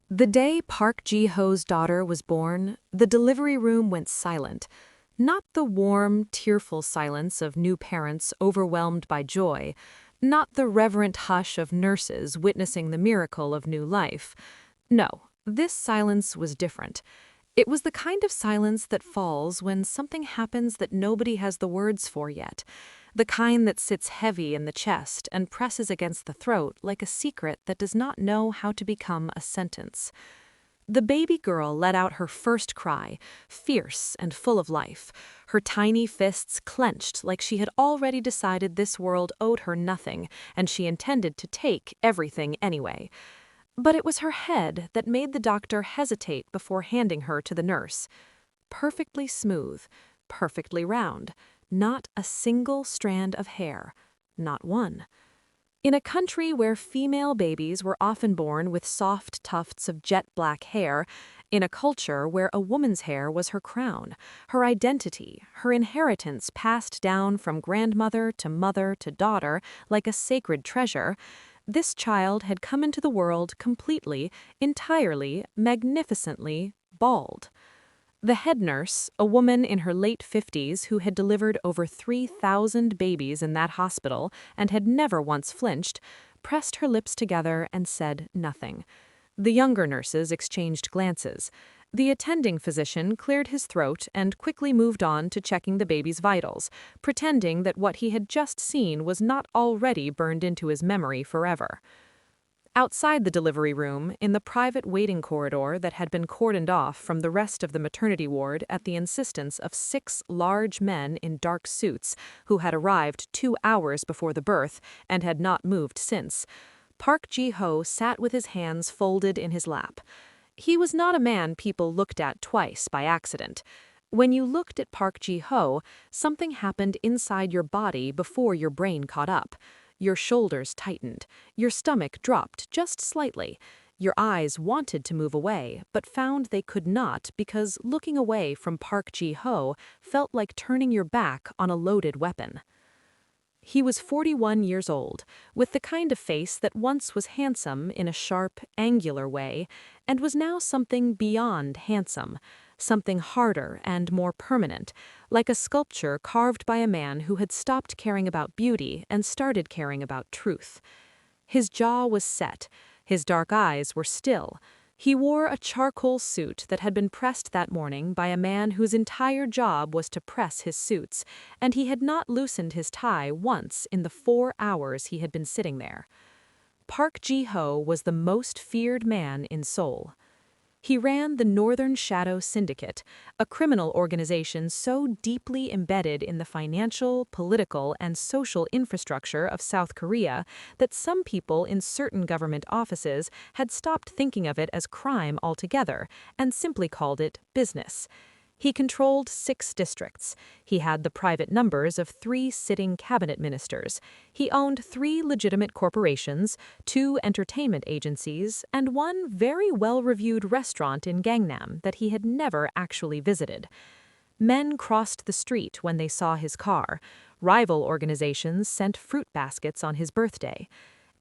The day Park Ji-ho's daughter was born, the delivery room went silent. Not the warm, tearful silence of new parents overwhelmed by joy, not the reverent hush of nurses witnessing the miracle of new life. No, this silence was different. It was the kind of silence that falls when something happens that nobody has the words for yet, the kind that sits heavy in the chest and presses against the throat like a secret that does not know how to become a sentence. The baby girl let out her first cry, fierce and full of life, her tiny fists clenched like she had already decided this world owed her nothing and she intended to take everything anyway. But it was her head that made the doctor hesitate before handing her to the nurse. Perfectly smooth, perfectly round, not a single strand of hair, not one. In a country where female babies were often born with soft tufts of jet black hair, in a culture where a woman's hair was her crown, her identity, her inheritance passed down from grandmother to daughter like a sacred treasure, this child had come into the world completely, entirely, magnificently bald. The head nurse, a woman in her late 50s who had delivered over 3,000 babies in that hospital and had never once flinched, pressed her lips together and said nothing. The younger nurses exchanged glances. The attending physician cleared his throat and quickly moved on to checking the baby's vitals, pretending that what he had just seen was not already burned into his memory forever. Outside the delivery room, in the private waiting corridor that had been cordoned off from the rest of the maternity ward at the insistence of 6 large men in dark suits who had arrived 2 hours before the birth and had not moved since, Park Ji-ho sat with his hands folded in his lap. He was not a man people looked at twice by accident. When you looked at Park Ji-ho, something happened inside your body before your brain caught up. Your shoulders tightened, your stomach dropped just slightly. Your eyes wanted to move away, but found they could not because looking away from Park Ji-ho felt like turning your back on a loaded weapon. He was 41 years old, with the kind of face that once was handsome in a sharp, angular way, and was now something beyond handsome, something harder and more permanent, like a sculpture carved by a man who had stopped caring about beauty and started caring about truth. His jaw was set, his dark eyes were still. He wore a charcoal suit that had been pressed that morning by a man whose entire job was to press his suits, and he had not loosened his tie once in the 4 hours he had been sitting there. Park Ji-ho was the most feared man in Seoul. He ran the Northern Shadow Syndicate, a criminal organization so deeply embedded in the financial, political, and social infrastructure of South Korea that some people in certain government offices had stopped thinking of it as crime altogether and simply called it business. He controlled 6 districts. He had the private numbers of 3 sitting cabinet ministers. He owned 3 legitimate corporations, 2 entertainment agencies, and 1 very well-reviewed restaurant in Gangnam that he had never actually visited. Men crossed the street when they saw his car. Rival organizations sent fruit baskets on his birthday.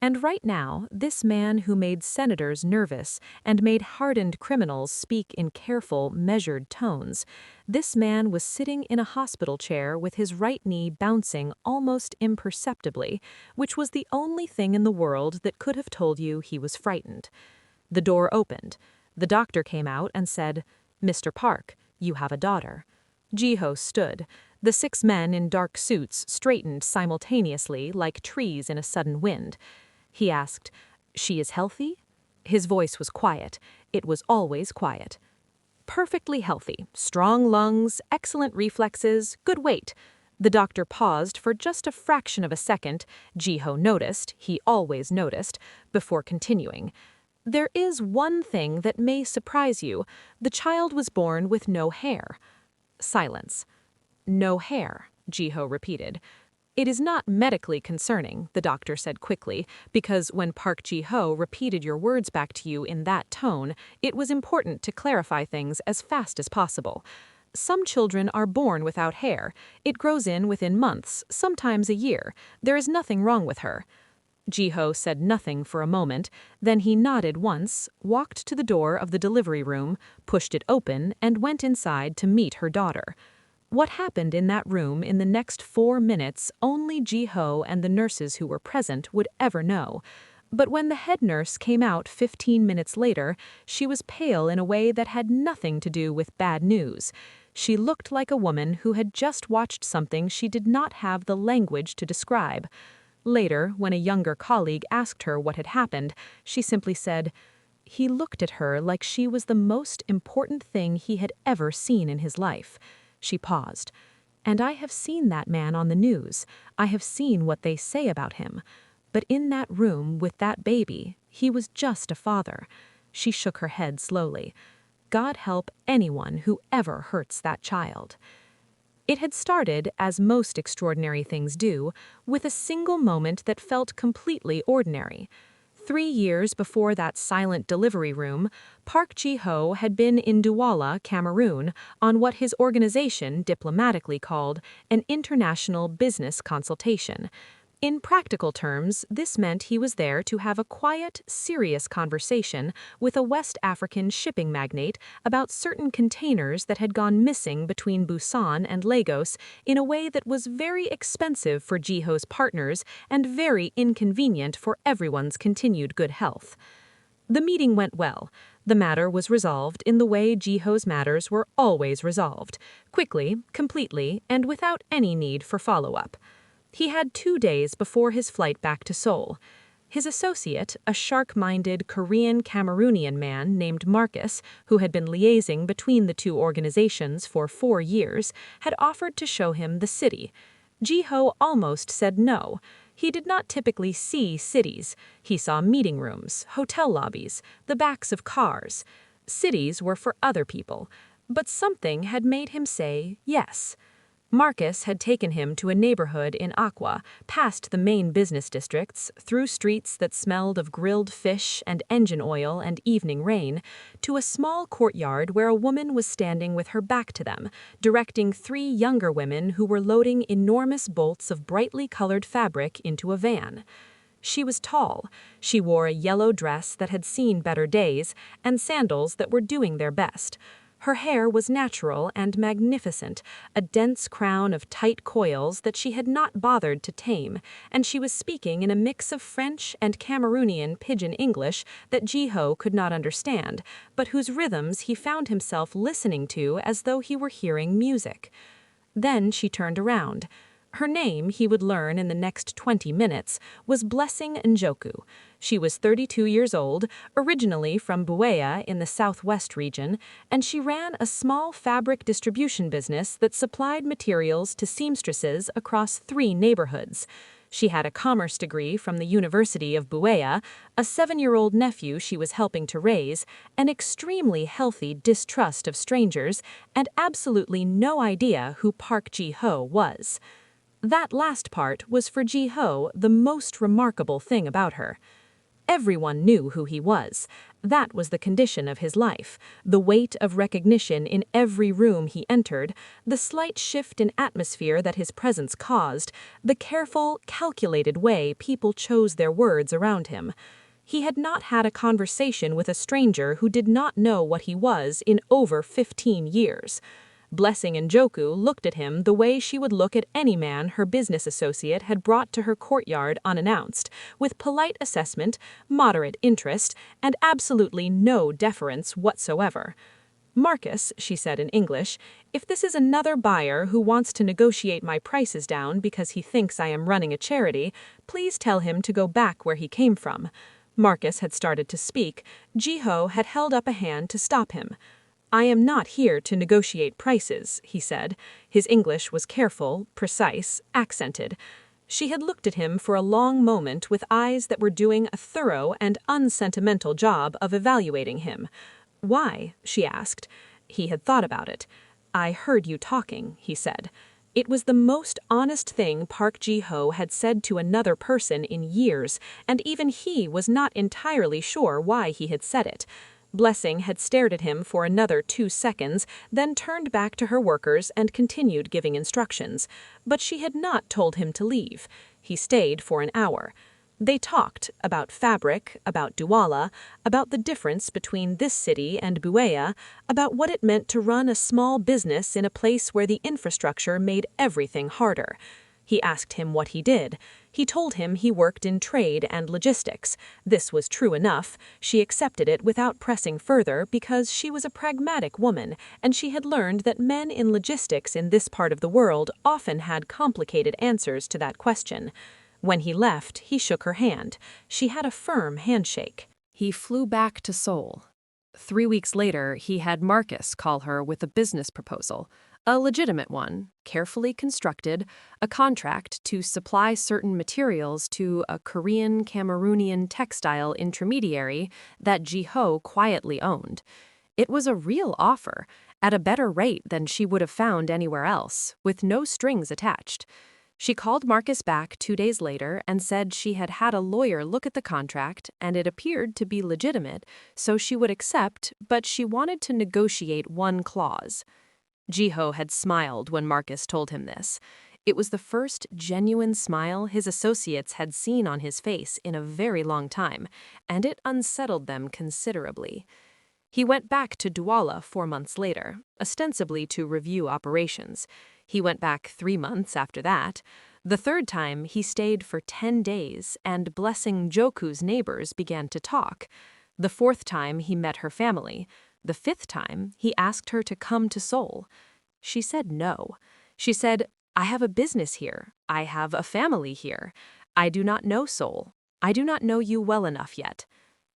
And right now, this man who made senators nervous and made hardened criminals speak in careful, measured tones, this man was sitting in a hospital chair with his right knee bouncing almost imperceptibly, which was the only thing in the world that could have told you he was frightened. The door opened. The doctor came out and said, "Mr. Park, you have a daughter." Ji-ho stood. The 6 men in dark suits straightened simultaneously like trees in a sudden wind. He asked, "She is healthy?" His voice was quiet. It was always quiet. "Perfectly healthy. Strong lungs, excellent reflexes, good weight." The doctor paused for just a fraction of a second. Ji-ho noticed, he always noticed, before continuing. "There is one thing that may surprise you. The child was born with no hair." Silence. "No hair," Ji-ho repeated. "It is not medically concerning," the doctor said quickly, because when Park Ji-ho repeated your words back to you in that tone, it was important to clarify things as fast as possible. "Some children are born without hair. It grows in within months, sometimes a year. There is nothing wrong with her." Ji-ho said nothing for a moment, then he nodded once, walked to the door of the delivery room, pushed it open, and went inside to meet her daughter. What happened in that room in the next 4 minutes only Ji-ho and the nurses who were present would ever know. But when the head nurse came out 15 minutes later, she was pale in a way that had nothing to do with bad news. She looked like a woman who had just watched something she did not have the language to describe. Later, when a younger colleague asked her what had happened, she simply said, "He looked at her like she was the most important thing he had ever seen in his life." She paused. "And I have seen that man on the news. I have seen what they say about him. But in that room with that baby, he was just a father." She shook her head slowly. "God help anyone who ever hurts that child." It had started, as most extraordinary things do, with a single moment that felt completely ordinary. 3 years before that silent delivery room, Park Ji-ho had been in Douala, Cameroon, on what his organization diplomatically called an international business consultation. In practical terms, this meant he was there to have a quiet, serious conversation with a West African shipping magnate about certain containers that had gone missing between Busan and Lagos in a way that was very expensive for Ji-ho's partners and very inconvenient for everyone's continued good health. The meeting went well. The matter was resolved in the way Ji-ho's matters were always resolved, quickly, completely, and without any need for follow-up. He had 2 days before his flight back to Seoul. His associate, a shark-minded Korean Cameroonian man named Marcus, who had been liaising between the two organizations for 4 years, had offered to show him the city. Ji-ho almost said no. He did not typically see cities. He saw meeting rooms, hotel lobbies, the backs of cars. Cities were for other people. But something had made him say yes. Marcus had taken him to a neighborhood in Aqua, past the main business districts, through streets that smelled of grilled fish and engine oil and evening rain, to a small courtyard where a woman was standing with her back to them, directing 3 younger women who were loading enormous bolts of brightly colored fabric into a van. She was tall. She wore a yellow dress that had seen better days and sandals that were doing their best. Her hair was natural and magnificent, a dense crown of tight coils that she had not bothered to tame, and she was speaking in a mix of French and Cameroonian pidgin English that Ji-ho could not understand, but whose rhythms he found himself listening to as though he were hearing music. Then she turned around. Her name, he would learn in the next 20 minutes, was Blessing Njoku. She was 32 years old, originally from Buea in the southwest region, and she ran a small fabric distribution business that supplied materials to seamstresses across 3 neighborhoods. She had a commerce degree from the University of Buea, a 7-year-old nephew she was helping to raise, an extremely healthy distrust of strangers, and absolutely no idea who Park Ji-ho was. That last part was for Ji-ho the most remarkable thing about her. Everyone knew who he was. That was the condition of his life, the weight of recognition in every room he entered, the slight shift in atmosphere that his presence caused, the careful, calculated way people chose their words around him. He had not had a conversation with a stranger who did not know what he was in over 15 years. Blessing Njoku looked at him the way she would look at any man her business associate had brought to her courtyard unannounced, with polite assessment, moderate interest, and absolutely no deference whatsoever. "Marcus," she said in English, "if this is another buyer who wants to negotiate my prices down because he thinks I am running a charity, please tell him to go back where he came from." Marcus had started to speak. Ji-ho had held up a hand to stop him. "I am not here to negotiate prices," he said. His English was careful, precise, accented. She had looked at him for a long moment with eyes that were doing a thorough and unsentimental job of evaluating him. "Why?" she asked. He had thought about it. "I heard you talking," he said. It was the most honest thing Park Ji-ho had said to another person in years, and even he was not entirely sure why he had said it. Blessing had stared at him for another 2 seconds, then turned back to her workers and continued giving instructions. But she had not told him to leave. He stayed for an hour. They talked about fabric, about Douala, about the difference between this city and Buea, about what it meant to run a small business in a place where the infrastructure made everything harder. He asked him what he did. He told him he worked in trade and logistics. This was true enough. She accepted it without pressing further because she was a pragmatic woman, and she had learned that men in logistics in this part of the world often had complicated answers to that question. When he left, he shook her hand. She had a firm handshake. He flew back to Seoul. 3 weeks later, he had Marcus call her with a business proposal, a legitimate one, carefully constructed, a contract to supply certain materials to a Korean Cameroonian textile intermediary that Ji-ho quietly owned. It was a real offer, at a better rate than she would have found anywhere else, with no strings attached. She called Marcus back 2 days later and said she had had a lawyer look at the contract and it appeared to be legitimate, so she would accept, but she wanted to negotiate one clause. Ji-ho had smiled when Marcus told him this. It was the first genuine smile his associates had seen on his face in a very long time, and it unsettled them considerably. He went back to Douala 4 months later, ostensibly to review operations. He went back 3 months after that. The third time, he stayed for 10 days, and Blessing Joku's neighbors began to talk. The fourth time, he met her family. The fifth time, he asked her to come to Seoul. She said no. She said, "I have a business here. I have a family here. I do not know Seoul. I do not know you well enough yet."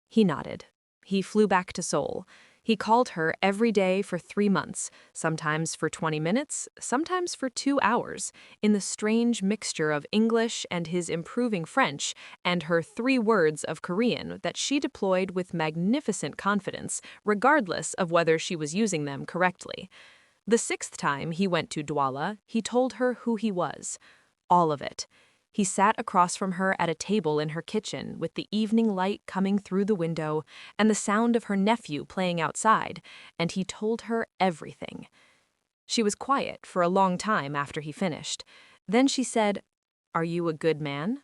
He nodded. He flew back to Seoul. He called her every day for 3 months, sometimes for 20 minutes, sometimes for 2 hours, in the strange mixture of English and his improving French and her 3 words of Korean that she deployed with magnificent confidence, regardless of whether she was using them correctly. The 6th time he went to Douala, he told her who he was. All of it. He sat across from her at a table in her kitchen with the evening light coming through the window and the sound of her nephew playing outside, and he told her everything. She was quiet for a long time after he finished. Then she said, "Are you a good man?"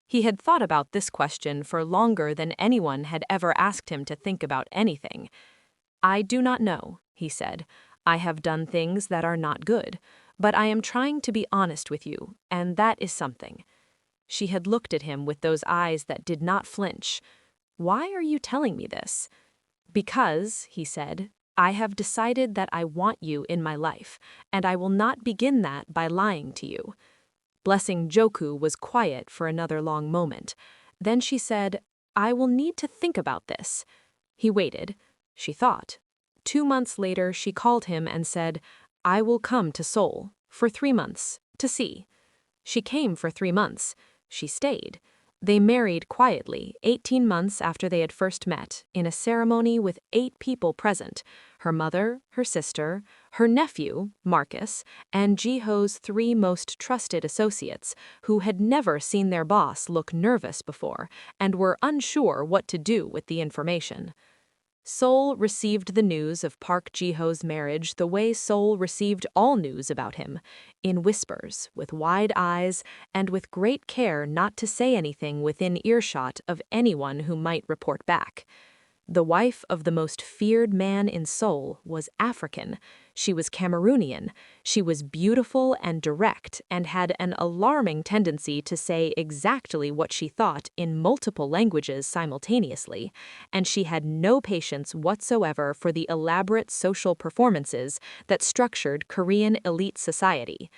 He had thought about this question for longer than anyone had ever asked him to think about anything. "I do not know," he said. "I have done things that are not good. But I am trying to be honest with you, and that is something." She had looked at him with those eyes that did not flinch. "Why are you telling me this?" "Because," he said, "I have decided that I want you in my life, and I will not begin that by lying to you." Blessing Joku was quiet for another long moment. Then she said, "I will need to think about this." He waited. She thought. 2 months later, she called him and said, "I will come to Seoul for 3 months to see." She came for 3 months. She stayed. They married quietly 18 months after they had first met, in a ceremony with 8 people present: her mother, her sister, her nephew, Marcus, and Ji-ho's 3 most trusted associates, who had never seen their boss look nervous before and were unsure what to do with the information. Seoul received the news of Park Ji-ho's marriage the way Seoul received all news about him, in whispers, with wide eyes, and with great care not to say anything within earshot of anyone who might report back. The wife of the most feared man in Seoul was African. She was Cameroonian. She was beautiful and direct and had an alarming tendency to say exactly what she thought in multiple languages simultaneously, and she had no patience whatsoever for the elaborate social performances that structured Korean elite society.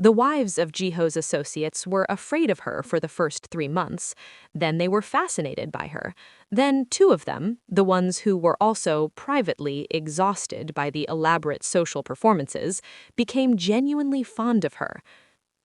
The wives of Ji-ho's associates were afraid of her for the first 3 months. Then they were fascinated by her. Then 2 of them, the ones who were also privately exhausted by the elaborate social performances, became genuinely fond of her.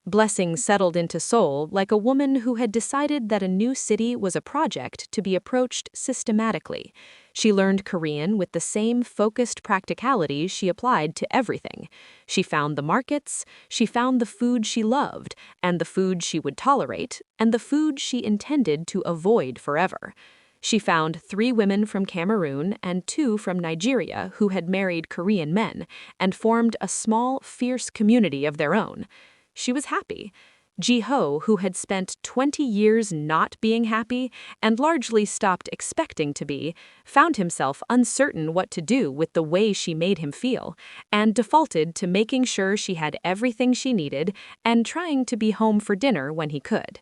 Blessing settled into Seoul like a woman who had decided that a new city was a project to be approached systematically. She learned Korean with the same focused practicality she applied to everything. She found the markets, she found the food she loved, and the food she would tolerate, and the food she intended to avoid forever. She found 3 women from Cameroon and 2 from Nigeria who had married Korean men and formed a small, fierce community of their own. She was happy. Ji-ho, who had spent 20 years not being happy and largely stopped expecting to be, found himself uncertain what to do with the way she made him feel, and defaulted to making sure she had everything she needed and trying to be home for dinner when he could.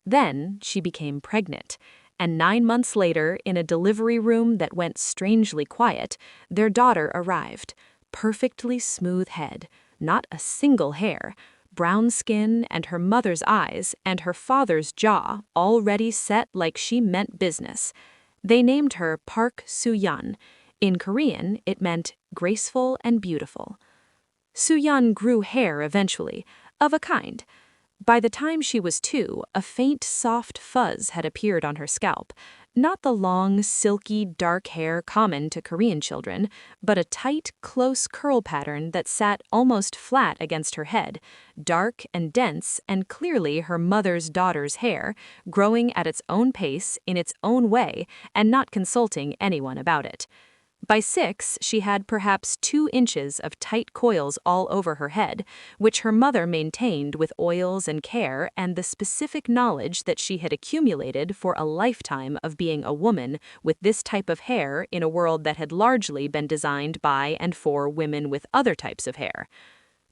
Then she became pregnant, and 9 months later, in a delivery room that went strangely quiet, their daughter arrived. Perfectly smooth head, not a single hair, brown skin, and her mother's eyes and her father's jaw already set like she meant business. They named her Park Soo-Yeon. In Korean, it meant graceful and beautiful. Soo-Yeon grew hair eventually, of a kind. By the time she was 2, a faint, soft fuzz had appeared on her scalp. Not the long, silky, dark hair common to Korean children, but a tight, close curl pattern that sat almost flat against her head, dark and dense and clearly her mother's daughter's hair, growing at its own pace, in its own way, and not consulting anyone about it. By 6, she had perhaps 2 inches of tight coils all over her head, which her mother maintained with oils and care and the specific knowledge that she had accumulated for a lifetime of being a woman with this type of hair in a world that had largely been designed by and for women with other types of hair.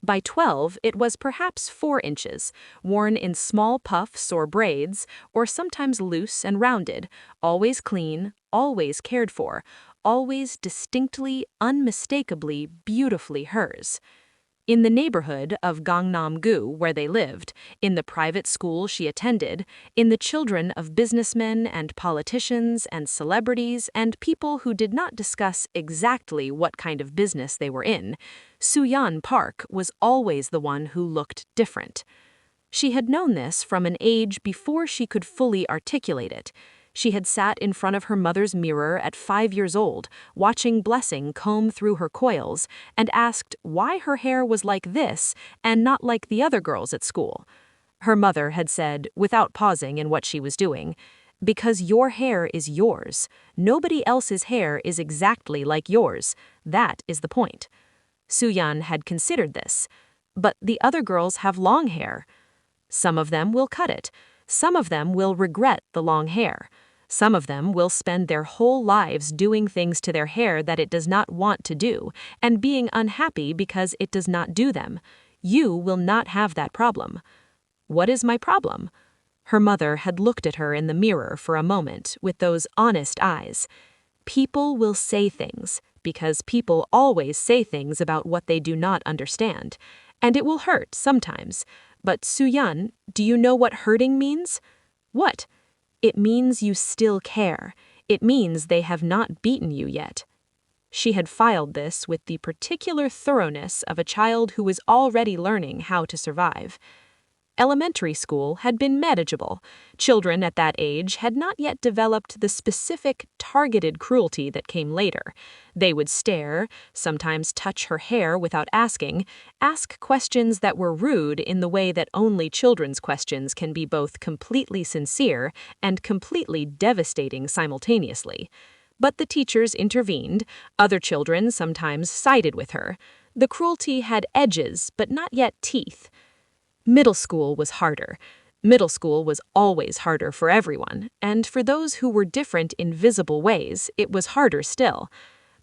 By 12, it was perhaps 4 inches, worn in small puffs or braids, or sometimes loose and rounded, always clean, always cared for, always distinctly, unmistakably, beautifully hers. In the neighborhood of Gangnam-gu, where they lived, in the private school she attended, in the children of businessmen and politicians and celebrities and people who did not discuss exactly what kind of business they were in, Soo-Yeon Park was always the one who looked different. She had known this from an age before she could fully articulate it. She had sat in front of her mother's mirror at 5 years old, watching Blessing comb through her coils, and asked why her hair was like this and not like the other girls at school. Her mother had said, without pausing in what she was doing, "Because your hair is yours. Nobody else's hair is exactly like yours. That is the point." Soo-Yeon had considered this. But the other girls have long hair. Some of them will cut it. Some of them will regret the long hair. Some of them will spend their whole lives doing things to their hair that it does not want to do, and being unhappy because it does not do them. You will not have that problem. What is my problem? Her mother had looked at her in the mirror for a moment with those honest eyes. People will say things, because people always say things about what they do not understand. And it will hurt sometimes. But Soo-Yeon, do you know what hurting means? What? It means you still care. It means they have not beaten you yet. She had filed this with the particular thoroughness of a child who was already learning how to survive. Elementary school had been manageable. Children at that age had not yet developed the specific, targeted cruelty that came later. They would stare, sometimes touch her hair without asking, ask questions that were rude in the way that only children's questions can be both completely sincere and completely devastating simultaneously. But the teachers intervened. Other children sometimes sided with her. The cruelty had edges, but not yet teeth. Middle school was harder. Middle school was always harder for everyone, and for those who were different in visible ways, it was harder still.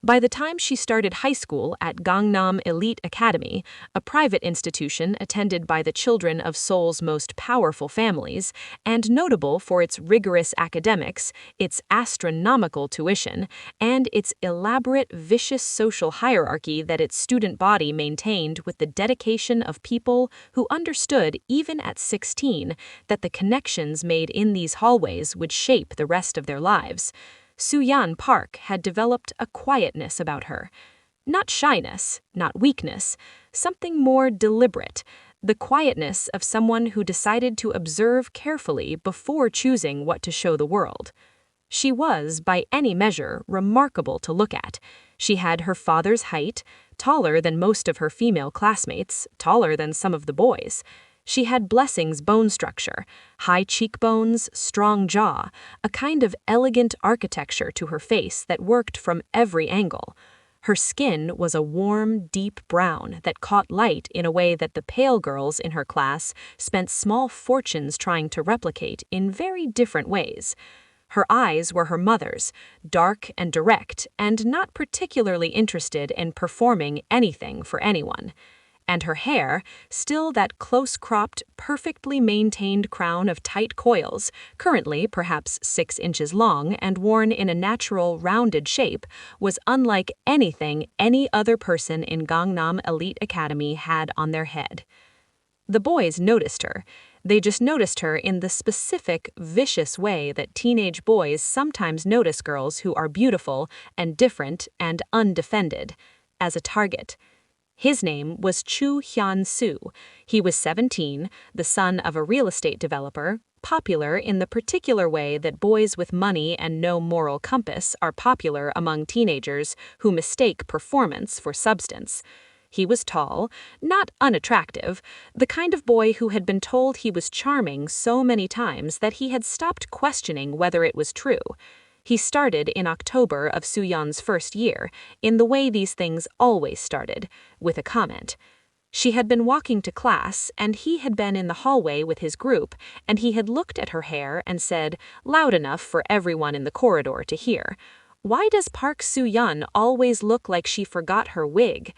By the time she started high school at Gangnam Elite Academy, a private institution attended by the children of Seoul's most powerful families, and notable for its rigorous academics, its astronomical tuition, and its elaborate, vicious social hierarchy that its student body maintained with the dedication of people who understood, even at 16, that the connections made in these hallways would shape the rest of their lives. Soo-Yeon Park had developed a quietness about her. Not shyness, not weakness, something more deliberate, the quietness of someone who decided to observe carefully before choosing what to show the world. She was, by any measure, remarkable to look at. She had her father's height, taller than most of her female classmates, taller than some of the boys. She had Blessing's bone structure, high cheekbones, strong jaw, a kind of elegant architecture to her face that worked from every angle. Her skin was a warm, deep brown that caught light in a way that the pale girls in her class spent small fortunes trying to replicate in very different ways. Her eyes were her mother's, dark and direct, and not particularly interested in performing anything for anyone. And her hair, still that close-cropped, perfectly maintained crown of tight coils, currently perhaps 6 inches long and worn in a natural, rounded shape, was unlike anything any other person in Gangnam Elite Academy had on their head. The boys noticed her. They just noticed her in the specific, vicious way that teenage boys sometimes notice girls who are beautiful and different and undefended, as a target. His name was Chu Hyun-soo. He was 17, the son of a real estate developer, popular in the particular way that boys with money and no moral compass are popular among teenagers who mistake performance for substance. He was tall, not unattractive, the kind of boy who had been told he was charming so many times that he had stopped questioning whether it was true. He started in October of Soo-Yeon's first year, in the way these things always started, with a comment. She had been walking to class, and he had been in the hallway with his group, and he had looked at her hair and said, loud enough for everyone in the corridor to hear, "Why does Park Soo-Yeon always look like she forgot her wig?"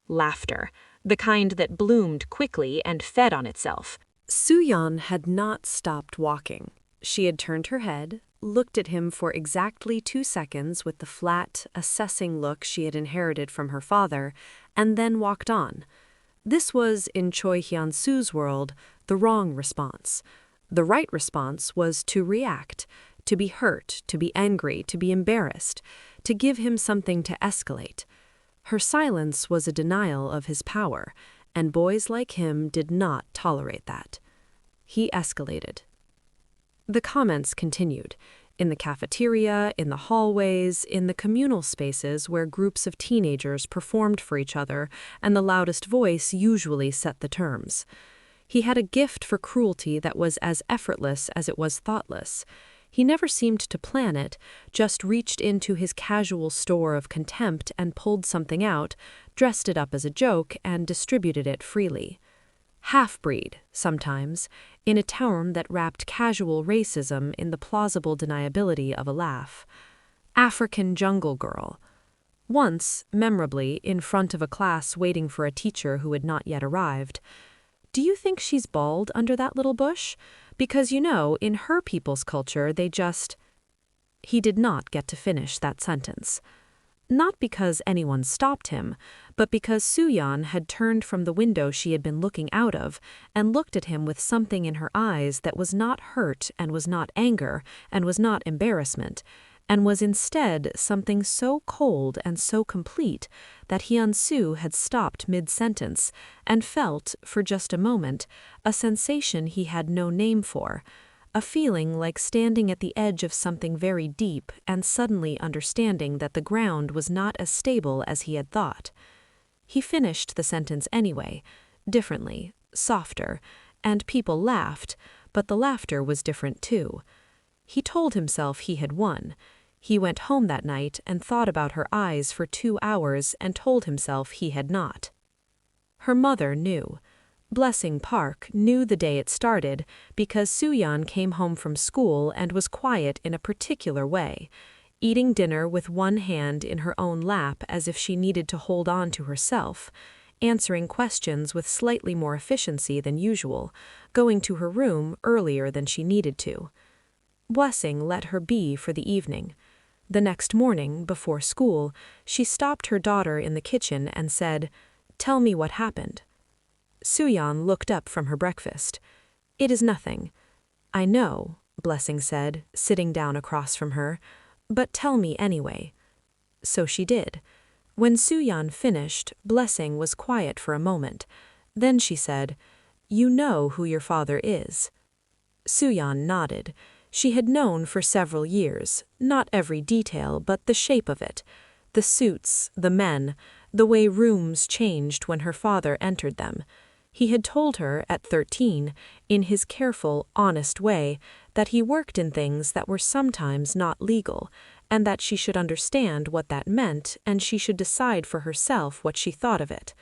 Laughter, the kind that bloomed quickly and fed on itself. Soo-Yeon had not stopped walking. She had turned her head, looked at him for exactly 2 seconds with the flat, assessing look she had inherited from her father, and then walked on. This was, in Choi Hyun-soo's world, the wrong response. The right response was to react, to be hurt, to be angry, to be embarrassed, to give him something to escalate. Her silence was a denial of his power, and boys like him did not tolerate that. He escalated. The comments continued, in the cafeteria, in the hallways, in the communal spaces where groups of teenagers performed for each other, and the loudest voice usually set the terms. He had a gift for cruelty that was as effortless as it was thoughtless. He never seemed to plan it, just reached into his casual store of contempt and pulled something out, dressed it up as a joke, and distributed it freely. Half-breed, sometimes, in a term that wrapped casual racism in the plausible deniability of a laugh. African jungle girl. Once, memorably, in front of a class waiting for a teacher who had not yet arrived. "Do you think she's bald under that little bush? Because, you know, in her people's culture, they just—" He did not get to finish that sentence. Not because anyone stopped him, but because Soo-Yeon had turned from the window she had been looking out of and looked at him with something in her eyes that was not hurt and was not anger and was not embarrassment, and was instead something so cold and so complete that Hyun-soo had stopped mid-sentence and felt, for just a moment, a sensation he had no name for, a feeling like standing at the edge of something very deep and suddenly understanding that the ground was not as stable as he had thought. He finished the sentence anyway, differently, softer, and people laughed, but the laughter was different too. He told himself he had won. He went home that night and thought about her eyes for 2 hours and told himself he had not. Her mother knew. Blessing Park knew the day it started because Soo-Yeon came home from school and was quiet in a particular way, eating dinner with one hand in her own lap as if she needed to hold on to herself, answering questions with slightly more efficiency than usual, going to her room earlier than she needed to. Blessing let her be for the evening. The next morning, before school, she stopped her daughter in the kitchen and said, "Tell me what happened." Soo-Yeon looked up from her breakfast. "It is nothing." "I know," Blessing said, sitting down across from her, "but tell me anyway." So she did. When Soo-Yeon finished, Blessing was quiet for a moment. Then she said, "You know who your father is." Soo-Yeon nodded. She had known for several years, not every detail, but the shape of it. The suits, the men, the way rooms changed when her father entered them. He had told her, at 13, in his careful, honest way, that he worked in things that were sometimes not legal, and that she should understand what that meant and she should decide for herself what she thought of it.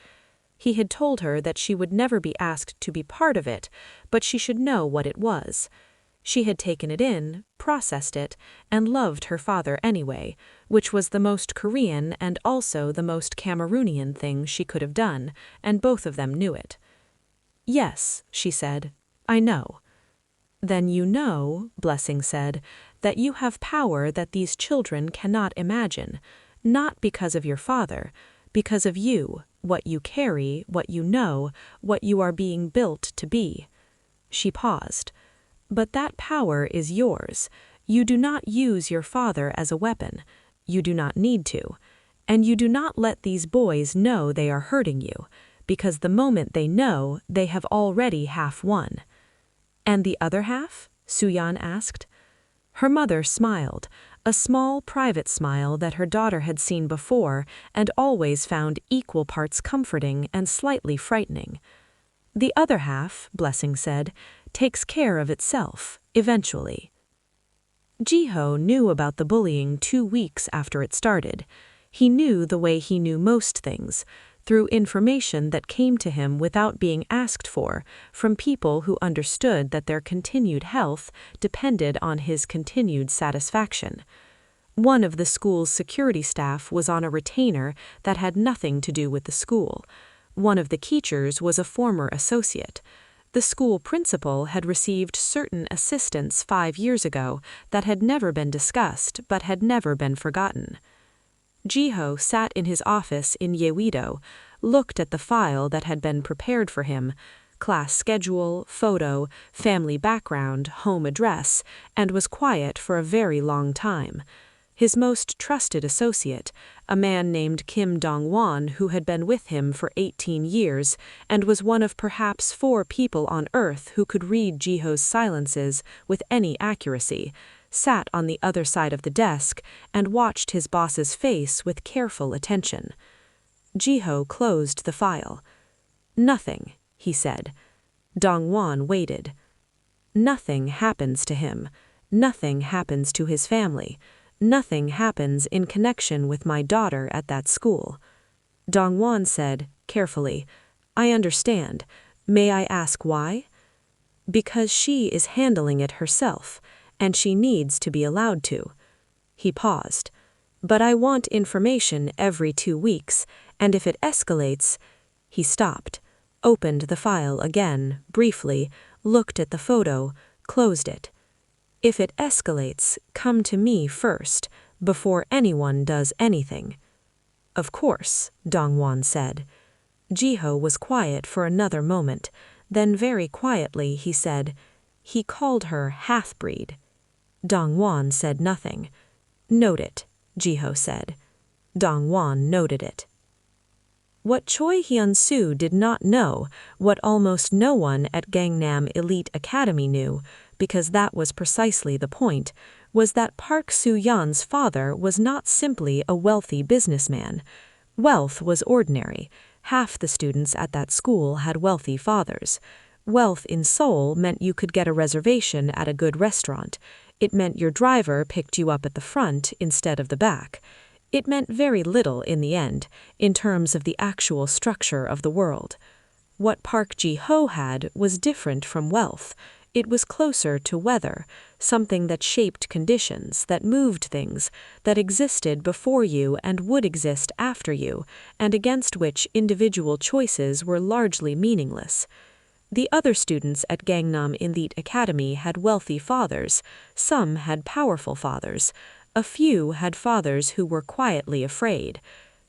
He had told her that she would never be asked to be part of it, but she should know what it was. She had taken it in, processed it, and loved her father anyway, which was the most Korean and also the most Cameroonian thing she could have done, and both of them knew it. "Yes," she said, "I know." "Then you know," Blessing said, "that you have power that these children cannot imagine, not because of your father, because of you, what you carry, what you know, what you are being built to be." She paused. "But that power is yours. You do not use your father as a weapon. You do not need to. And you do not let these boys know they are hurting you, because the moment they know, they have already half won." "And the other half?" Soo-Yeon asked. Her mother smiled, a small private smile that her daughter had seen before and always found equal parts comforting and slightly frightening. "The other half," Blessing said, "takes care of itself, eventually." Jiho knew about the bullying 2 weeks after it started. He knew the way he knew most things, through information that came to him without being asked for, from people who understood that their continued health depended on his continued satisfaction. One of the school's security staff was on a retainer that had nothing to do with the school. One of the teachers was a former associate. The school principal had received certain assistance 5 years ago that had never been discussed but had never been forgotten. Jiho sat in his office in Yeouido, looked at the file that had been prepared for him, class schedule, photo, family background, home address, and was quiet for a very long time. His most trusted associate, a man named Kim Dong-won who had been with him for 18 years and was one of perhaps 4 people on Earth who could read Jiho's silences with any accuracy, sat on the other side of the desk and watched his boss's face with careful attention. Jiho closed the file. "Nothing," he said. Dong-won waited. "Nothing happens to him. Nothing happens to his family. Nothing happens in connection with my daughter at that school." Dong-won said, carefully, "I understand. May I ask why?" "Because she is handling it herself, and she needs to be allowed to." He paused. "But I want information every 2 weeks, and if it escalates—" He stopped, opened the file again, briefly, looked at the photo, closed it. "If it escalates, come to me first, before anyone does anything." "Of course," Dong-won said. Jiho was quiet for another moment, then very quietly he said, "He called her half-breed." Dong-won said nothing. "Note it," Jiho said. Dong-won noted it. What Choi Hyun-soo did not know, what almost no one at Gangnam Elite Academy knew, because that was precisely the point, was that Park Soo-yeon's father was not simply a wealthy businessman. Wealth was ordinary. Half the students at that school had wealthy fathers. Wealth in Seoul meant you could get a reservation at a good restaurant. It meant your driver picked you up at the front instead of the back. It meant very little in the end, in terms of the actual structure of the world. What Park Ji-ho had was different from wealth. It was closer to weather, something that shaped conditions, that moved things, that existed before you and would exist after you, and against which individual choices were largely meaningless. The other students at Gangnam Elite Academy had wealthy fathers, some had powerful fathers, a few had fathers who were quietly afraid.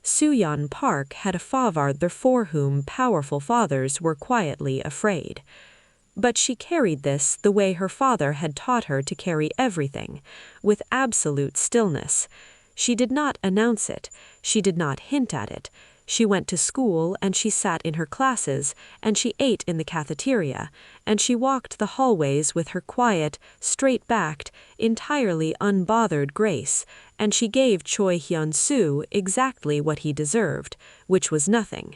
Soo-Yeon Park had a father for whom powerful fathers were quietly afraid. But she carried this the way her father had taught her to carry everything, with absolute stillness. She did not announce it, she did not hint at it. She went to school and she sat in her classes, and she ate in the cafeteria, and she walked the hallways with her quiet, straight-backed, entirely unbothered grace, and she gave Choi Hyun-soo exactly what he deserved, which was nothing.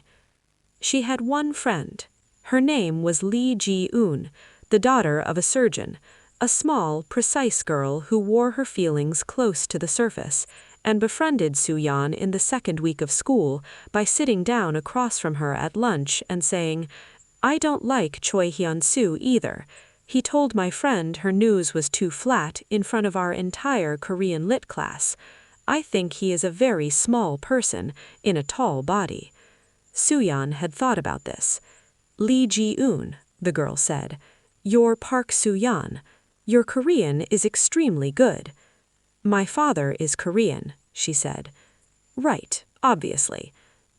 She had one friend. Her name was Lee Ji-eun, the daughter of a surgeon, a small, precise girl who wore her feelings close to the surface, and befriended Soo-Yeon in the second week of school by sitting down across from her at lunch and saying, "I don't like Choi Hyun-soo either. He told my friend her news was too flat in front of our entire Korean lit class. I think he is a very small person in a tall body." Soo-Yeon had thought about this. "Lee Ji-eun," the girl said. "You're Park Soo-Yeon. Your Korean is extremely good." "My father is Korean," she said. "Right, obviously."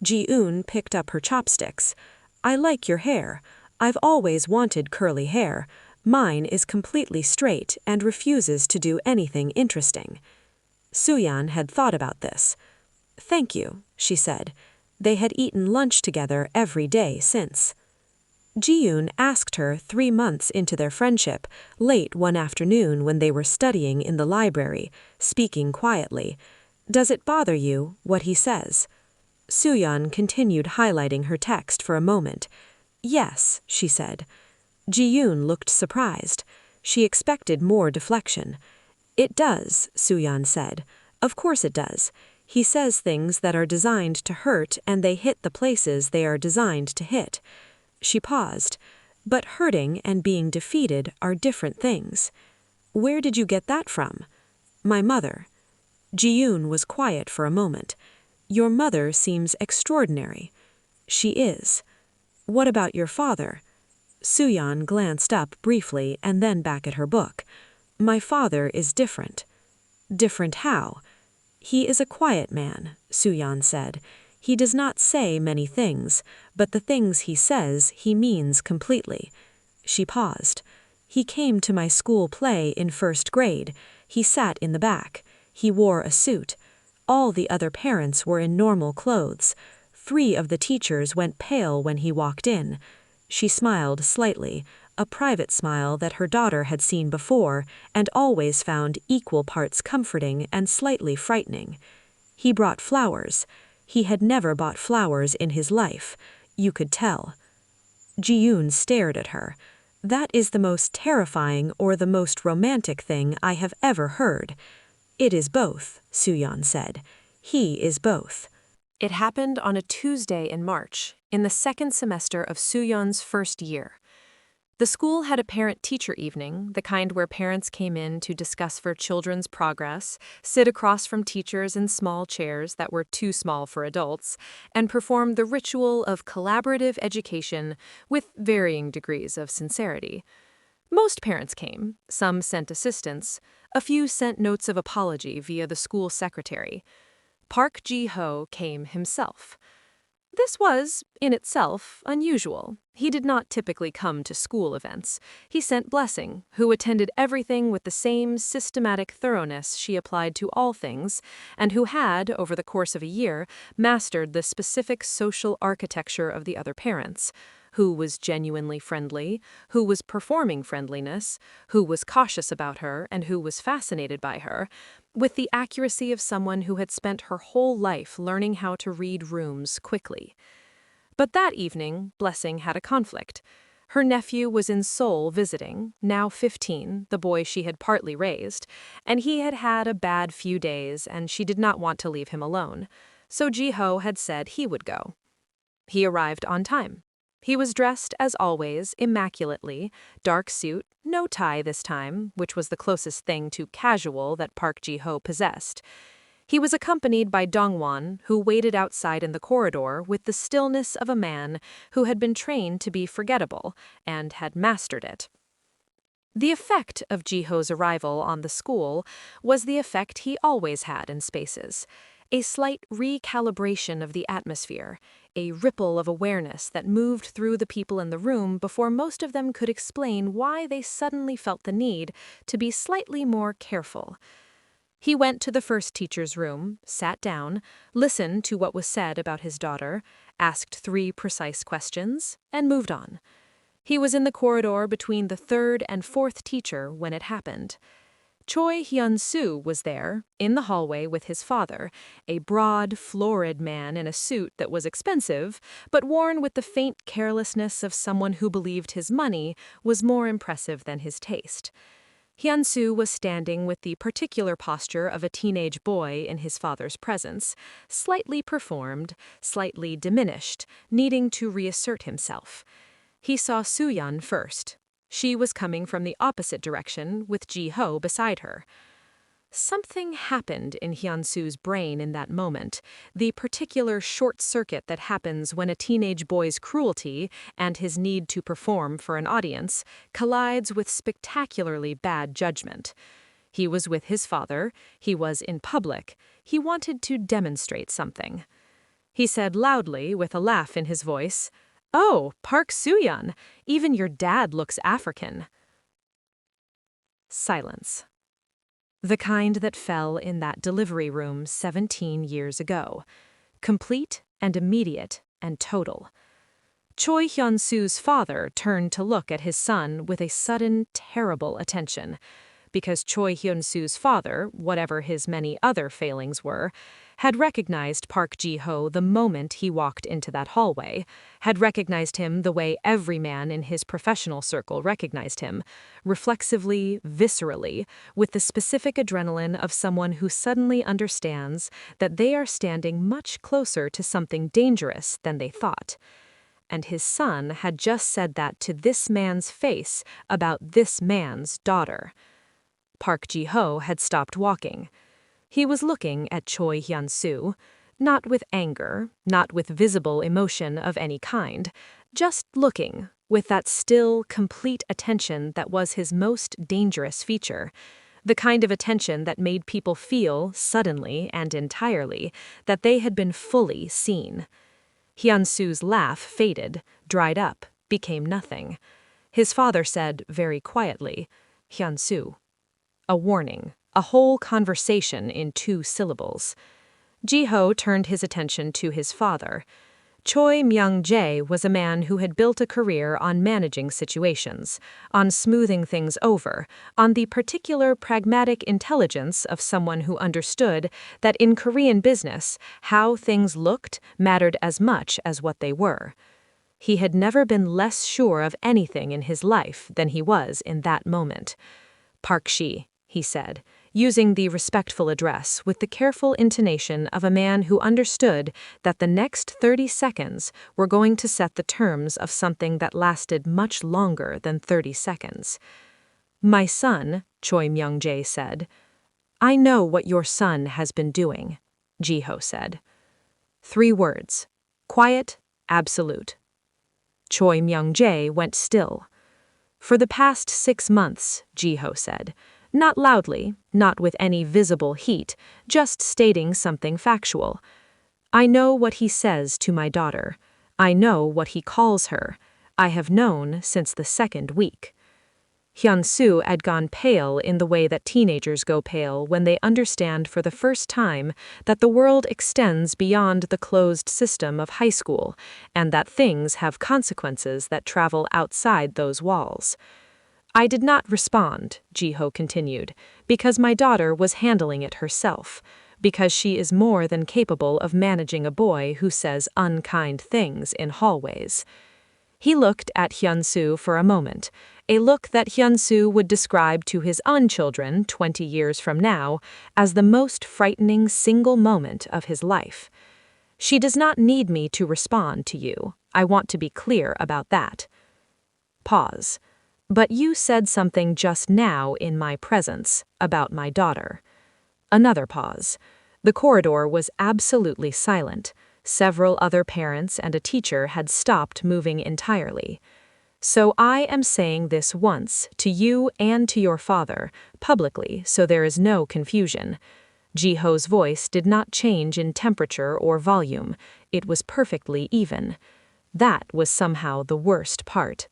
Ji-eun picked up her chopsticks. "I like your hair. I've always wanted curly hair. Mine is completely straight and refuses to do anything interesting." Soo-Yeon had thought about this. "Thank you," she said. They had eaten lunch together every day since. Ji-eun asked her 3 months into their friendship, late one afternoon when they were studying in the library, speaking quietly, "Does it bother you, what he says?" Soo-Yeon continued highlighting her text for a moment. "Yes," she said. Ji-eun looked surprised. She expected more deflection. "It does," Soo-Yeon said. "Of course it does. He says things that are designed to hurt and they hit the places they are designed to hit." She paused. "But hurting and being defeated are different things." "Where did you get that from?" "My mother." Ji-eun was quiet for a moment. "Your mother seems extraordinary." "She is." "What about your father?" Soo-Yeon glanced up briefly and then back at her book. "My father is different." "Different how?" "He is a quiet man," Soo-Yeon said. "He does not say many things, but the things he says he means completely." She paused. "He came to my school play in first grade. He sat in the back. He wore a suit. All the other parents were in normal clothes. 3 of the teachers went pale when he walked in." She smiled slightly, a private smile that her daughter had seen before and always found equal parts comforting and slightly frightening. "He brought flowers. He had never bought flowers in his life. You could tell." Ji-eun stared at her. "That is the most terrifying or the most romantic thing I have ever heard." "It is both," Soo-Yeon said. "He is both." It happened on a Tuesday in March, in the second semester of Soo-Yeon's first year. The school had a parent-teacher evening, the kind where parents came in to discuss their children's progress, sit across from teachers in small chairs that were too small for adults, and perform the ritual of collaborative education with varying degrees of sincerity. Most parents came, some sent assistants, a few sent notes of apology via the school secretary. Park Ji-ho came himself. This was, in itself, unusual. He did not typically come to school events. He sent Blessing, who attended everything with the same systematic thoroughness she applied to all things, and who had, over the course of a year, mastered the specific social architecture of the other parents. Who was genuinely friendly, who was performing friendliness, who was cautious about her, and who was fascinated by her, with the accuracy of someone who had spent her whole life learning how to read rooms quickly. But that evening, Blessing had a conflict. Her nephew was in Seoul visiting, now 15, the boy she had partly raised, and he had had a bad few days and she did not want to leave him alone. So Ji-ho had said he would go. He arrived on time. He was dressed, as always, immaculately, dark suit, no tie this time, which was the closest thing to casual that Park Ji-ho possessed. He was accompanied by Dongwon, who waited outside in the corridor with the stillness of a man who had been trained to be forgettable and had mastered it. The effect of Ji-ho's arrival on the school was the effect he always had in spaces. A slight recalibration of the atmosphere, a ripple of awareness that moved through the people in the room before most of them could explain why they suddenly felt the need to be slightly more careful. He went to the first teacher's room, sat down, listened to what was said about his daughter, asked 3 precise questions, and moved on. He was in the corridor between the 3rd and 4th teacher when it happened. Choi Hyun-soo was there, in the hallway with his father, a broad, florid man in a suit that was expensive, but worn with the faint carelessness of someone who believed his money was more impressive than his taste. Hyun-soo was standing with the particular posture of a teenage boy in his father's presence, slightly performed, slightly diminished, needing to reassert himself. He saw Soo-Yeon first. She was coming from the opposite direction, with Ji-ho beside her. Something happened in Hyun-soo's brain in that moment, the particular short circuit that happens when a teenage boy's cruelty and his need to perform for an audience collides with spectacularly bad judgment. He was with his father, he was in public, he wanted to demonstrate something. He said loudly, with a laugh in his voice, "Oh, Park Soo-Yeon, even your dad looks African." Silence. The kind that fell in that delivery room 17 years ago. Complete and immediate and total. Choi Hyun-soo's father turned to look at his son with a sudden, terrible attention. Because Choi Hyun-soo's father, whatever his many other failings were, had recognized Park Ji-ho the moment he walked into that hallway, had recognized him the way every man in his professional circle recognized him, reflexively, viscerally, with the specific adrenaline of someone who suddenly understands that they are standing much closer to something dangerous than they thought. And his son had just said that to this man's face about this man's daughter. Park Ji-ho had stopped walking. He was looking at Choi Hyun-soo, not with anger, not with visible emotion of any kind, just looking, with that still, complete attention that was his most dangerous feature, the kind of attention that made people feel, suddenly and entirely, that they had been fully seen. Hyun-soo's laugh faded, dried up, became nothing. His father said, very quietly, "Hyun-soo." A warning, a whole conversation in 2 syllables. Ji-ho turned his attention to his father. Choi Myung-jae was a man who had built a career on managing situations, on smoothing things over, on the particular pragmatic intelligence of someone who understood that in Korean business, how things looked mattered as much as what they were. He had never been less sure of anything in his life than he was in that moment. "Park Shi," he said, using the respectful address with the careful intonation of a man who understood that the next 30 seconds were going to set the terms of something that lasted much longer than 30 seconds. "My son," Choi Myung-jae said. "I know what your son has been doing," Ji-ho said. 3 words. Quiet, absolute. Choi Myung-jae went still. "For the past 6 months," Ji-ho said. Not loudly, not with any visible heat, just stating something factual. "I know what he says to my daughter. I know what he calls her. I have known since the 2nd week." Hyun-soo had gone pale in the way that teenagers go pale when they understand for the first time that the world extends beyond the closed system of high school, and that things have consequences that travel outside those walls. "I did not respond," Ji-ho continued, "because my daughter was handling it herself, because she is more than capable of managing a boy who says unkind things in hallways." He looked at Hyun-soo for a moment, a look that Hyun-soo would describe to his own children 20 years from now as the most frightening single moment of his life. "She does not need me to respond to you. I want to be clear about that." Pause. "But you said something just now in my presence about my daughter." Another pause. The corridor was absolutely silent. Several other parents and a teacher had stopped moving entirely. "So I am saying this once, to you and to your father, publicly, so there is no confusion." Ji-ho's voice did not change in temperature or volume. It was perfectly even. That was somehow the worst part.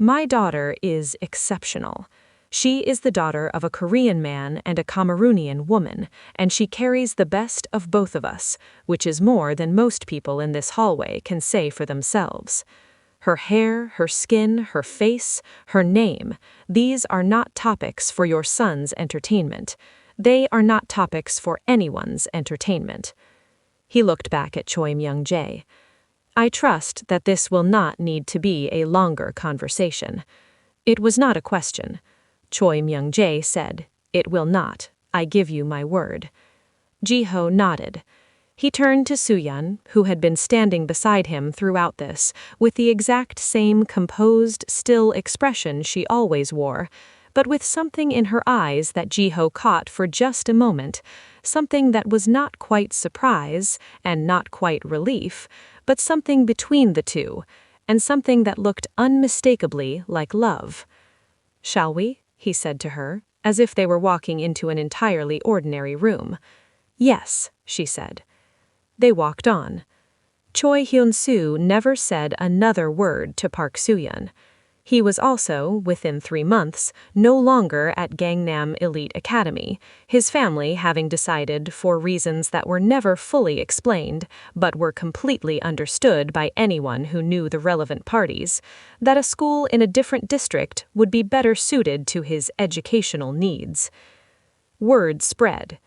"My daughter is exceptional. She is the daughter of a Korean man and a Cameroonian woman, and she carries the best of both of us, which is more than most people in this hallway can say for themselves. Her hair, her skin, her face, her name, these are not topics for your son's entertainment. They are not topics for anyone's entertainment." He looked back at Choi Myung-jae. "I trust that this will not need to be a longer conversation." It was not a question. Choi Myung-jae said. "It will not. I give you my word." Ji-ho nodded. He turned to Soo-Yeon, who had been standing beside him throughout this, with the exact same composed, still expression she always wore, but with something in her eyes that Ji-ho caught for just a moment, something that was not quite surprise and not quite relief, but something between the two, and something that looked unmistakably like love. "Shall we?" he said to her, as if they were walking into an entirely ordinary room. "Yes," she said. They walked on. Choi Hyun-soo never said another word to Park Soo-Yeon. He was also, within 3 months, no longer at Gangnam Elite Academy, his family having decided, for reasons that were never fully explained, but were completely understood by anyone who knew the relevant parties, that a school in a different district would be better suited to his educational needs. Word spread.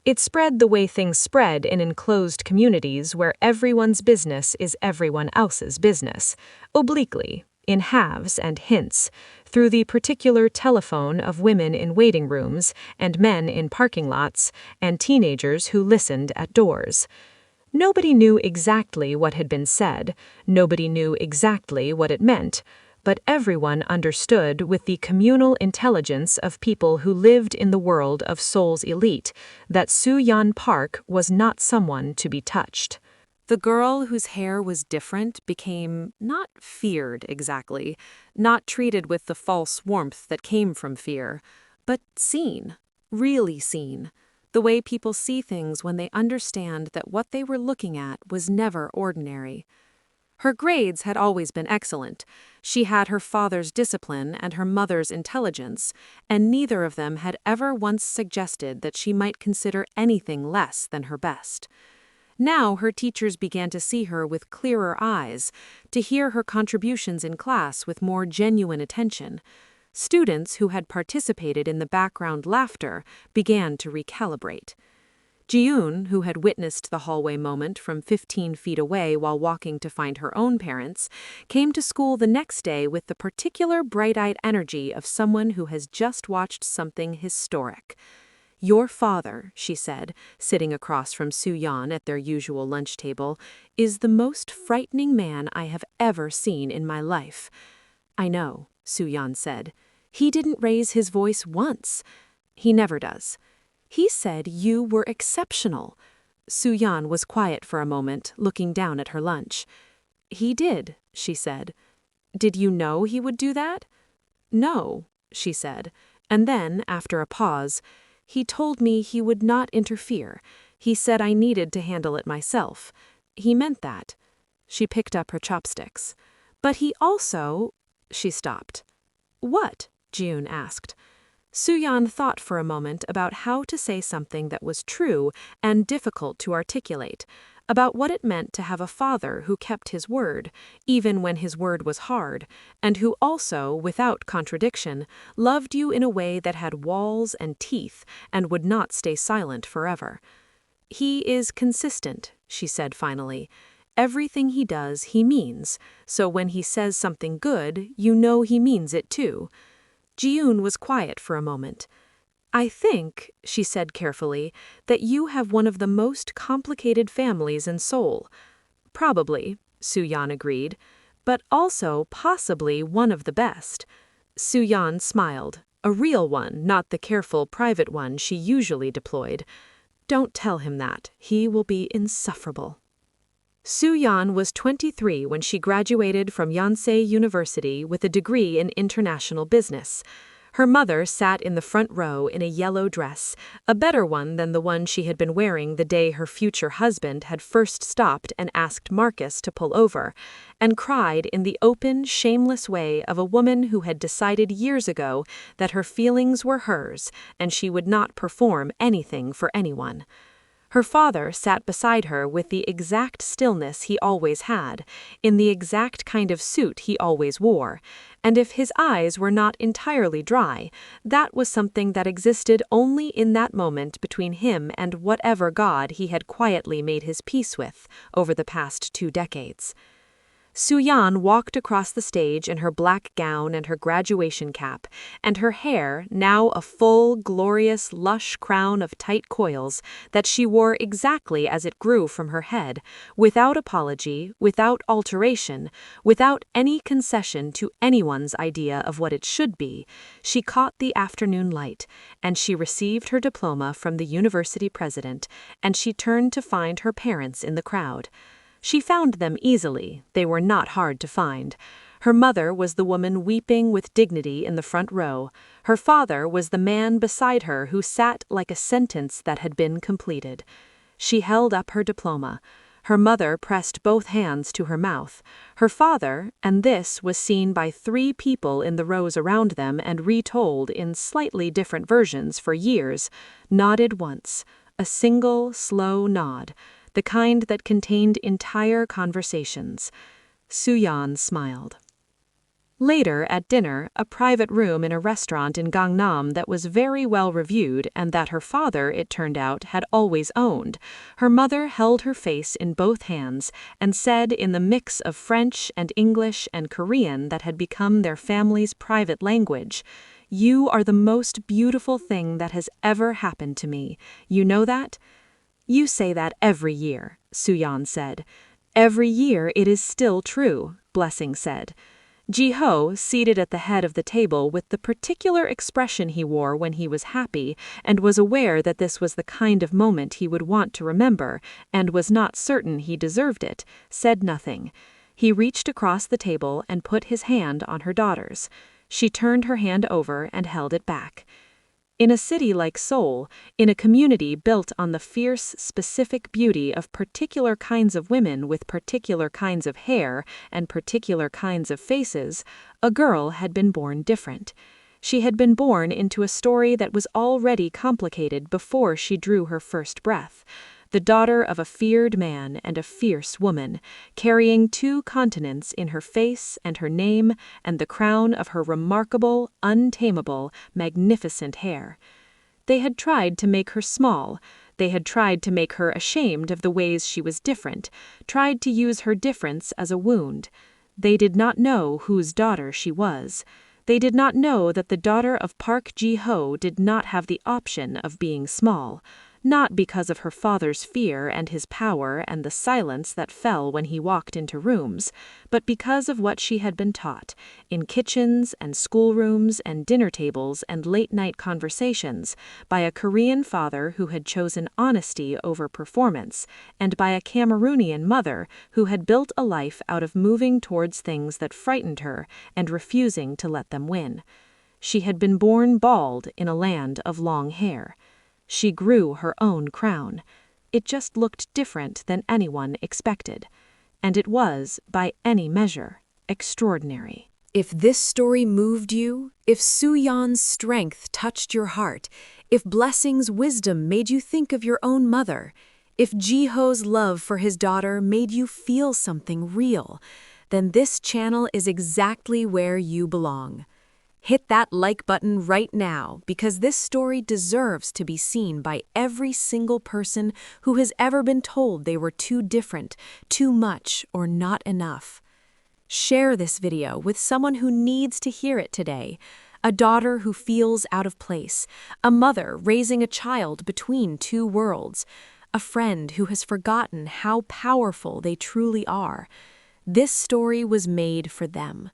It spread the way things spread in enclosed communities where everyone's business is everyone else's business, obliquely, in halves and hints, through the particular telephone of women in waiting rooms and men in parking lots and teenagers who listened at doors. Nobody knew exactly what had been said, nobody knew exactly what it meant, but everyone understood with the communal intelligence of people who lived in the world of Seoul's elite that Soo-Yeon Park was not someone to be touched. The girl whose hair was different became not feared exactly, not treated with the false warmth that came from fear, but seen, really seen, the way people see things when they understand that what they were looking at was never ordinary. Her grades had always been excellent. She had her father's discipline and her mother's intelligence, and neither of them had ever once suggested that she might consider anything less than her best. Now her teachers began to see her with clearer eyes, to hear her contributions in class with more genuine attention. Students who had participated in the background laughter began to recalibrate. Ji-yoon, who had witnessed the hallway moment from 15 feet away while walking to find her own parents, came to school the next day with the particular bright-eyed energy of someone who has just watched something historic. "Your father," she said, sitting across from Soo-Yeon at their usual lunch table, "is the most frightening man I have ever seen in my life." "I know," Soo-Yeon said. "He didn't raise his voice once. He never does. He said you were exceptional." Soo-Yeon was quiet for a moment, looking down at her lunch. "He did," she said. "Did you know he would do that?" "No," she said, and then, after a pause, "He told me he would not interfere. He said I needed to handle it myself. He meant that." She picked up her chopsticks. "But he also—" She stopped. "What?" Ji-yoon asked. Soo-Yeon thought for a moment about how to say something that was true and difficult to articulate, about what it meant to have a father who kept his word, even when his word was hard, and who also, without contradiction, loved you in a way that had walls and teeth and would not stay silent forever. "He is consistent," she said finally. "Everything he does, he means, so when he says something good, you know he means it too." Ji-yoon was quiet for a moment. "I think," she said carefully, "that you have one of the most complicated families in Seoul." "Probably," Soo-Yeon agreed, "but also possibly one of the best." Soo-Yeon smiled, a real one, not the careful private one she usually deployed. "Don't tell him that. He will be insufferable." Soo-Yeon was 23 when she graduated from Yonsei University with a degree in international business. Her mother sat in the front row in a yellow dress, a better one than the one she had been wearing the day her future husband had first stopped and asked Marcus to pull over, and cried in the open, shameless way of a woman who had decided years ago that her feelings were hers and she would not perform anything for anyone. Her father sat beside her with the exact stillness he always had, in the exact kind of suit he always wore, and if his eyes were not entirely dry, that was something that existed only in that moment between him and whatever God he had quietly made his peace with over the past 2 decades. Soo-Yeon walked across the stage in her black gown and her graduation cap, and her hair, now a full, glorious, lush crown of tight coils, that she wore exactly as it grew from her head, without apology, without alteration, without any concession to anyone's idea of what it should be. She caught the afternoon light, and she received her diploma from the university president, and she turned to find her parents in the crowd. She found them easily. They were not hard to find. Her mother was the woman weeping with dignity in the front row. Her father was the man beside her who sat like a sentence that had been completed. She held up her diploma. Her mother pressed both hands to her mouth. Her father, and this was seen by 3 people in the rows around them and retold in slightly different versions for years, nodded once. A single, slow nod. The kind that contained entire conversations. Soo-Yeon smiled. Later, at dinner, a private room in a restaurant in Gangnam that was very well reviewed and that her father, it turned out, had always owned, her mother held her face in both hands and said in the mix of French and English and Korean that had become their family's private language, "You are the most beautiful thing that has ever happened to me. You know that?" "You say that every year," Soo-Yeon said. "Every year it is still true," Blessing said. Ji-ho, seated at the head of the table with the particular expression he wore when he was happy and was aware that this was the kind of moment he would want to remember and was not certain he deserved it, said nothing. He reached across the table and put his hand on her daughter's. She turned her hand over and held it back. In a city like Seoul, in a community built on the fierce, specific beauty of particular kinds of women with particular kinds of hair and particular kinds of faces, a girl had been born different. She had been born into a story that was already complicated before she drew her first breath. The daughter of a feared man and a fierce woman, carrying 2 continents in her face and her name and the crown of her remarkable, untamable, magnificent hair. They had tried to make her small. They had tried to make her ashamed of the ways she was different, tried to use her difference as a wound. They did not know whose daughter she was. They did not know that the daughter of Park Ji-ho did not have the option of being small. Not because of her father's fear and his power and the silence that fell when he walked into rooms, but because of what she had been taught, in kitchens and schoolrooms and dinner tables and late-night conversations, by a Korean father who had chosen honesty over performance, and by a Cameroonian mother who had built a life out of moving towards things that frightened her and refusing to let them win. She had been born bald in a land of long hair. She grew her own crown. It just looked different than anyone expected. And it was, by any measure, extraordinary. If this story moved you, if Soo-Yeon's strength touched your heart, if Blessing's wisdom made you think of your own mother, if Ji-ho's love for his daughter made you feel something real, then this channel is exactly where you belong. Hit that like button right now because this story deserves to be seen by every single person who has ever been told they were too different, too much, or not enough. Share this video with someone who needs to hear it today. A daughter who feels out of place, a mother raising a child between 2 worlds, a friend who has forgotten how powerful they truly are. This story was made for them.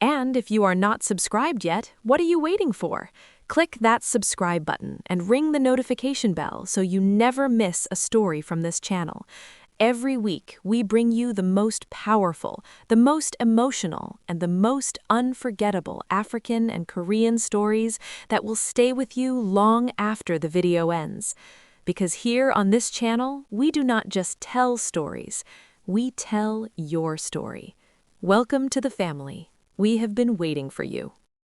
And if you are not subscribed yet, what are you waiting for? Click that subscribe button and ring the notification bell so you never miss a story from this channel. Every week, we bring you the most powerful, the most emotional, and the most unforgettable African and Korean stories that will stay with you long after the video ends. Because here on this channel, we do not just tell stories, we tell your story. Welcome to the family. We have been waiting for you.